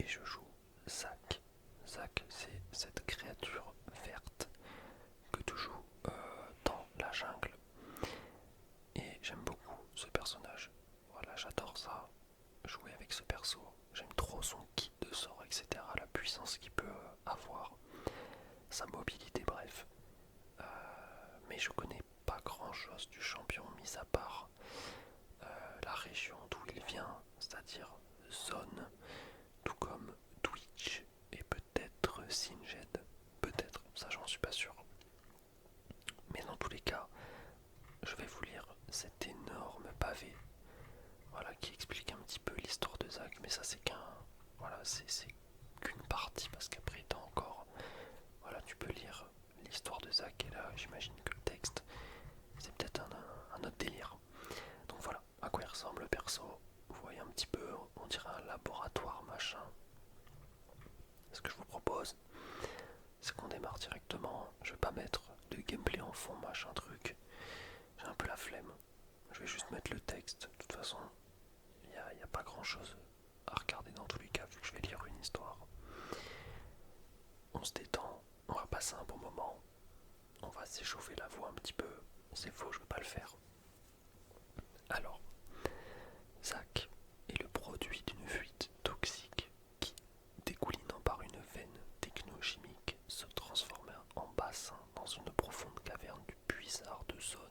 et je joue Zack. Zack, c'est cette créature verte que tu joues dans la jungle. Et j'aime beaucoup ce personnage. Voilà, j'adore ça, jouer avec ce perso. J'aime trop son kit de sort, etc. La puissance qu'il peut avoir, sa mobilité, bref. Mais je connais pas grand chose du champion, mis à part la région d'où il vient, c'est-à-dire Zone, tout comme Twitch et peut-être Singed. Peut-être, ça j'en suis pas sûr. Mais dans tous les cas, je vais vous lire cet énorme pavé, voilà, qui explique un petit peu l'histoire de Zack, mais ça c'est voilà, c'est qu'une partie, parce qu'après t'as encore, voilà, tu peux lire l'histoire de Zack, et là j'imagine que le texte, c'est peut-être un autre délire. Donc voilà, à quoi il ressemble le perso, vous voyez un petit peu, on dirait un laboratoire machin. Ce que je vous propose, c'est qu'on démarre directement, je vais pas mettre de gameplay en fond machin truc, j'ai un peu la flemme. Je vais juste mettre le texte. De toute façon, il n'y a pas grand chose à regarder dans tous les cas, vu que je vais lire une histoire. On se détend, on va passer un bon moment, on va s'échauffer la voix un petit peu. C'est faux, je ne veux pas le faire. Alors, Zack est le produit d'une fuite toxique qui, dégoulinant par une veine technochimique, se transforma en bassin dans une profonde caverne du puisard de Zone.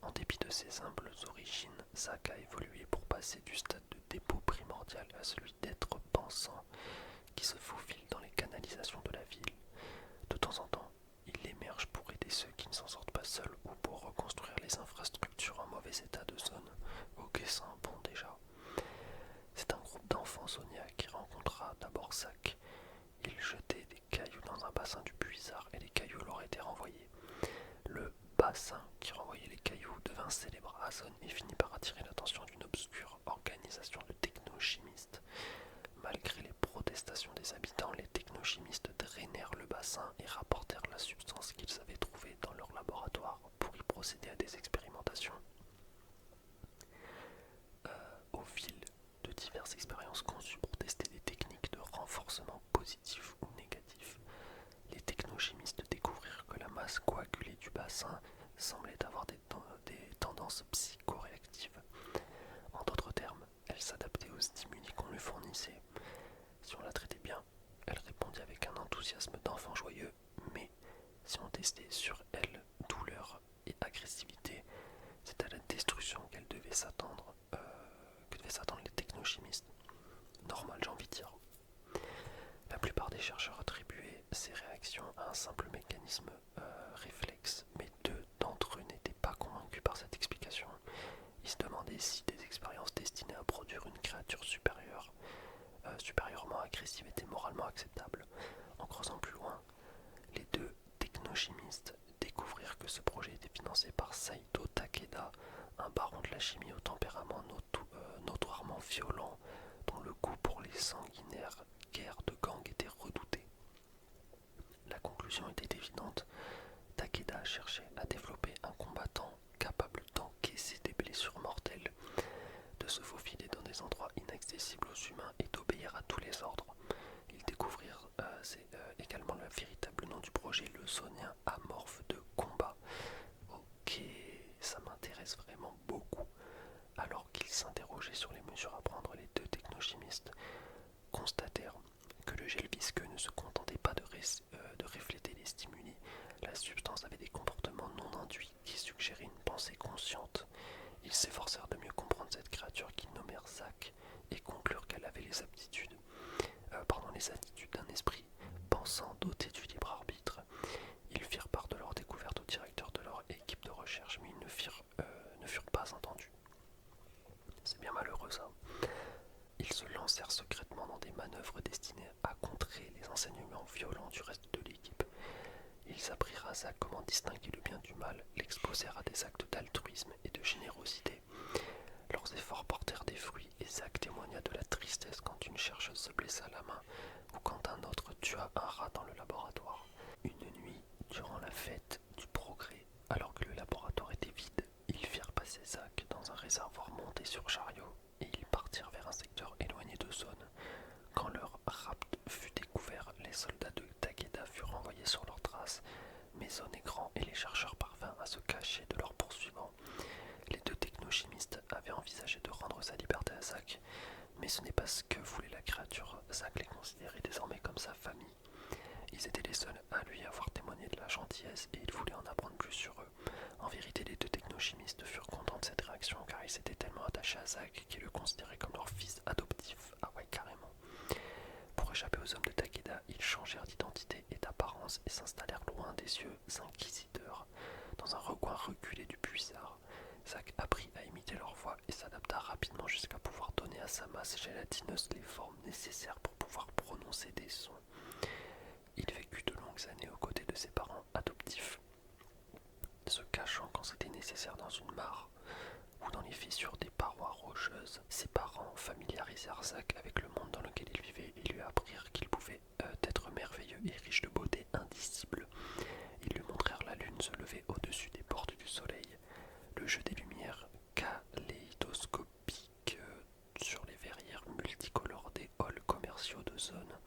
En dépit de ses humbles origines, Zack a évolué pour passer du stade de dépôt primordial à celui d'être pensant qui se faufile dans les canalisations de la ville. De temps en temps, il émerge pour aider ceux qui ne s'en sortent pas seuls ou pour reconstruire les infrastructures en mauvais état de Zone. Ok, c'est un bon déjà. C'est un groupe d'enfants Sonia qui rencontra d'abord Zack. Il jetait des cailloux dans un bassin du puisard et les cailloux leur étaient renvoyés. Le bassin qui renvoyait les cailloux devint célèbre à Zone et finit par attirer l'attention d'une obscure organisation de technochimistes. Malgré les protestations des habitants, les technochimistes drainèrent le bassin et rapportèrent la substance qu'ils avaient trouvée dans leur laboratoire pour y procéder à des expérimentations. Au fil de diverses expériences conçues pour tester des techniques de renforcement positif ou négatif, les technochimistes découvrirent que la masse coagulée du bassin semblait avoir des tendances psychoréactives. En d'autres termes, elle s'adaptait aux stimuli qu'on lui fournissait. Si on la traitait bien, elle répondait avec un enthousiasme d'enfant joyeux, mais si on testait sur elle douleur et agressivité, c'est à la destruction que devaient s'attendre les technochimistes. Normal, j'ai envie de dire. La plupart des chercheurs attribuaient ces réactions à un simple mécanisme réflexe, mais deux d'entre eux n'étaient pas convaincus par cette explication. Ils se demandaient si des expériences destinées à produire une créature supérieurement agressive étaient moralement acceptables. En creusant plus loin, les deux technochimistes découvrirent que ce projet était financé par Saito Takeda, un baron de la chimie au tempérament notoirement violent, dont le goût pour les sanguinaires guerres de gang était redouté. La conclusion était évidente. Takeda cherchait à développer un combattant capable d'encaisser des blessures mortelles, de se faufiler dans des endroits inaccessibles aux humains et d'obéir à tous les ordres. Ils découvrirent également le véritable nom du projet, le sonien amorphe de combat. Ok, ça m'intéresse vraiment beaucoup. Alors qu'ils s'interrogeaient sur les mesures à prendre, les deux technochimistes constatèrent que le gel visqueux ne se contentait pas de refléter les stimuli. La substance avait des comportements non induits qui suggéraient une pensée consciente. Ils s'efforcèrent de mieux comprendre cette créature qu'ils nommèrent Zack et conclurent qu'elle avait les attitudes d'un esprit pensant doté du libre arbitre. Ils firent part de leur découverte au directeur de leur équipe de recherche, mais ils ne furent pas entendus. C'est bien malheureux ça. Ils se lancèrent secrètement dans des manœuvres destinées à contrer les enseignements violents du reste de l'équipe. Ils apprirent à Zack comment distinguer le bien du mal, l'exposèrent à des actes d'altruisme et de générosité. Leurs efforts portèrent des fruits et Zack témoigna de la tristesse quand une chercheuse se blessa la main ou quand un autre tua un rat dans le laboratoire. Une nuit, durant la fête du progrès, alors que le laboratoire était vide, ils firent passer Zack dans un réservoir monté sur chariot et ils partirent vers un secteur éloigné de Zone. Quand leur zone est grand et les chercheurs parvinrent à se cacher de leurs poursuivants. Les deux technochimistes avaient envisagé de rendre sa liberté à Zack, mais ce n'est pas ce que voulait la créature. Zack les considérait désormais comme sa famille. Ils étaient les seuls à lui avoir témoigné de la gentillesse et il voulait en apprendre plus sur eux. En vérité, les deux technochimistes furent contents de cette réaction car ils s'étaient tellement attachés à Zack qu'ils le considéraient comme leur fils adoptif. Ah ouais, carrément. Pour échapper aux hommes de Takeda, ils changèrent d'identité et d'apparence et s'installèrent loin des yeux inquisiteurs, dans un recoin reculé du puissard. Zack apprit à imiter leur voix et s'adapta rapidement jusqu'à pouvoir donner à sa masse gélatineuse les formes nécessaires pour pouvoir prononcer des sons. Il vécut de longues années aux côtés de ses parents adoptifs, se cachant quand c'était nécessaire dans une mare ou dans les fissures des parois rocheuses. Ses parents familiarisèrent Zack avec le monde dans lequel il vivait et lui apprirent qu'il pouvait être merveilleux et riche de beauté indicible. Ils lui montrèrent la lune se lever au-dessus des portes du soleil, le jeu des lumières kaléidoscopiques sur les verrières multicolores des halls commerciaux de zone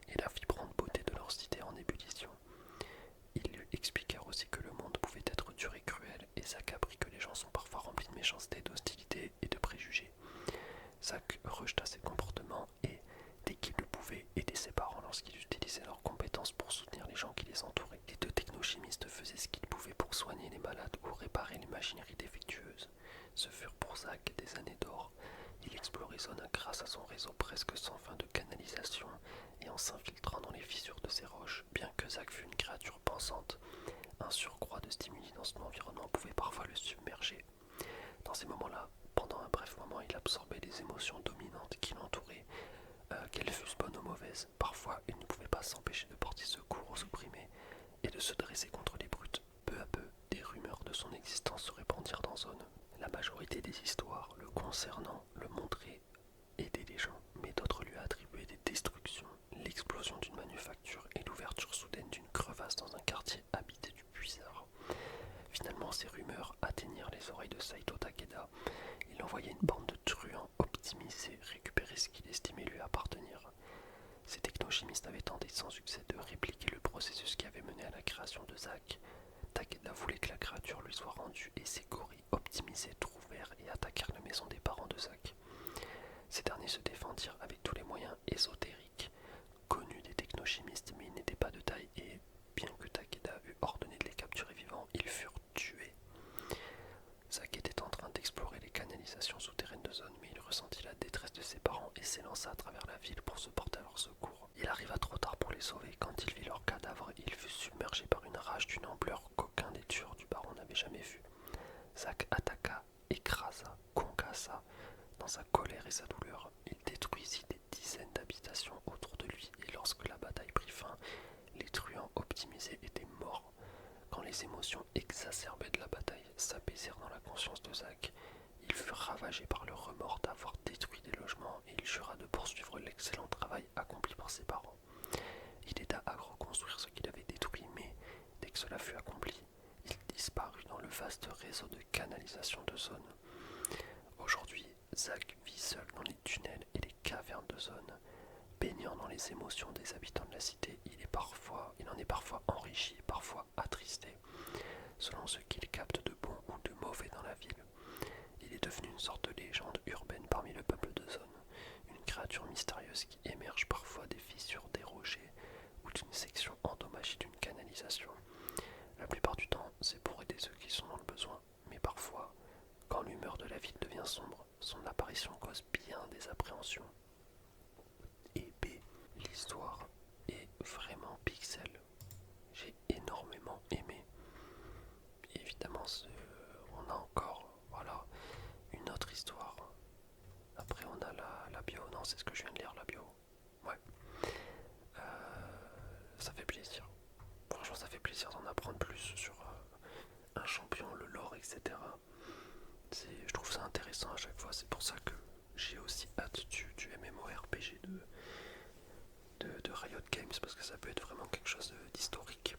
et la vibrante beauté de leur cité en ébullition. Ils lui expliquèrent aussi que le monde pouvait être dur et cruel, et Zack apprit que les gens sont parfois remplis de méchanceté, d'hostilité et de préjugés. Zack rejeta ces comportements et, dès qu'il le pouvait, aidait ses parents lorsqu'ils utilisaient leurs compétences pour soutenir les gens qui les entouraient. Les deux technochimistes faisaient ce qu'ils pouvaient pour soigner les malades ou réparer les machineries défectueuses. Ce furent pour Zack des années d'or. Il explorait Zone grâce à son réseau presque sans fin de canalisation et en s'infiltrant dans les fissures de ces roches. Bien que Zack fût une créature pensante, un surcroît de stimuli dans son environnement pouvait parfois le submerger. Dans ces moments-là, pendant un bref moment, il absorbait les émotions dominantes qui l'entouraient, qu'elles fussent bonnes ou mauvaises. Parfois, il ne pouvait pas s'empêcher de porter secours aux opprimés et de se dresser contre les brutes. Peu à peu, des rumeurs de son existence se répandirent dans Zone. La majorité des histoires le concernant le montraient aider les gens, mais d'autres lui attribuaient des destructions, l'explosion d'une manufacture et l'ouverture soudaine d'une crevasse dans un quartier habité du puissard. Finalement, ces rumeurs atteignirent les oreilles de Saito Takeda. Il envoyait une bande de truands optimisés récupérer ce qu'il estimait lui appartenir. Ces technochimistes avaient tenté sans succès de répliquer le processus qui avait mené à la création de Zack. Takeda voulait que la créature lui soit rendue et ses gorilles optimisés trouvèrent et attaquèrent la maison des parents de Zack. Ces derniers se défendirent avec tous les moyens ésotériques connus des technochimistes, mais ils n'étaient pas de taille et, bien que Takeda eût ordonné de les capturer vivants, ils furent tués. Zack était en train d'explorer les canalisations souterraines de Zone, mais il ressentit la détresse de ses parents et s'élança à travers la ville pour se porter à leur secours. Il arriva trop tard pour les sauver. Quand il vit leurs cadavres, il fut submergé par une rage d'une ampleur qu'aucun des tueurs du baron n'avait jamais vue. Zack attaqua, écrasa, concassa. Dans sa colère et sa douleur, il détruisit des dizaines d'habitations autour de lui et lorsque la bataille prit fin, les truands optimisés étaient morts. Quand les émotions exacerbées de la bataille s'apaisèrent dans la conscience de Zack, il fut ravagé par le remords d'avoir détruit des logements et il jura de poursuivre l'excellent travail accompli par ses parents. Il aida à reconstruire ce qu'il avait détruit, mais dès que cela fut accompli, il disparut dans le vaste réseau de canalisation de Zone. Aujourd'hui, Zack vit seul dans les tunnels et les cavernes de Zone. Baignant dans les émotions des habitants de la cité, il en est parfois enrichi, parfois attristé, selon ce qu'il capte de bon ou de mauvais dans la ville. Il est devenu une sorte de légende urbaine parmi le peuple de Zone, une créature mystérieuse qui émerge parfois des fissures des rochers ou d'une section endommagée d'une canalisation. La plupart du temps, c'est pour aider ceux qui sont dans le besoin, mais parfois, quand l'humeur de la ville devient sombre, son apparition cause bien des appréhensions. Et B, l'histoire est vraiment pixel. J'ai énormément aimé. Et évidemment, on a encore une autre histoire. Après, on a la bio. Non, c'est ce que je viens de lire, la bio. Ouais. Ça fait plaisir. Franchement, ça fait plaisir d'en apprendre plus sur un champion, le lore, etc. Je trouve ça intéressant à chaque fois. C'est pour ça que j'ai aussi hâte du MMORPG de Riot Games, parce que ça peut être vraiment quelque chose d'historique.